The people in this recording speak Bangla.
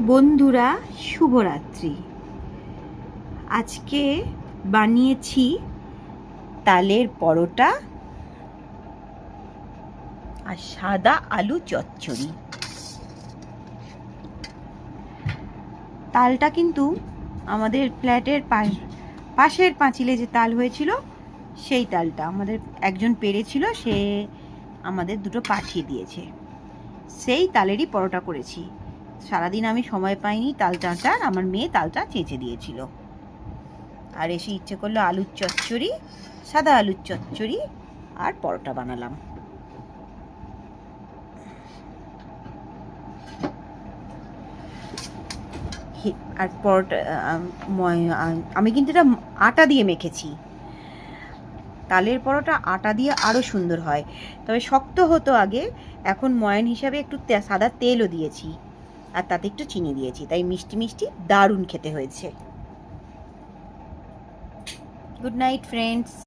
বন্ধুরা, শুভরাত্রি। আজকে বানিয়েছি তালের পরোটা আর সাদা আলু চচ্চড়ি। তালটা কিন্তু আমাদের ফ্ল্যাটের পাশের পাঁচিলে যে তাল হয়েছিল সেই তালটা আমাদের একজন পেরেছিল, সে আমাদের দুটো পাঠিয়ে দিয়েছে। সেই তালেরই পরোটা করেছি। সারাদিন আমি সময় পাইনি তাল চাঁচার, আমার মেয়ে তালটা চেঁচে দিয়েছিল। আর এসে ইচ্ছে করলো আলুর চচ্চড়ি, সাদা আলুর চচ্চড়ি আর পরোটা বানালাম। আর পরোটা আমি কিন্তু এটা আটা দিয়ে মেখেছি। তালের পরোটা আটা দিয়ে আরও সুন্দর হয়, তবে শক্ত হতো আগে। এখন ময়ান হিসাবে একটু সাদা তেলও দিয়েছি, আর তাতে একটু চিনি দিয়েছি, তাই মিষ্টি মিষ্টি দারুণ খেতে হয়েছে। Good night friends.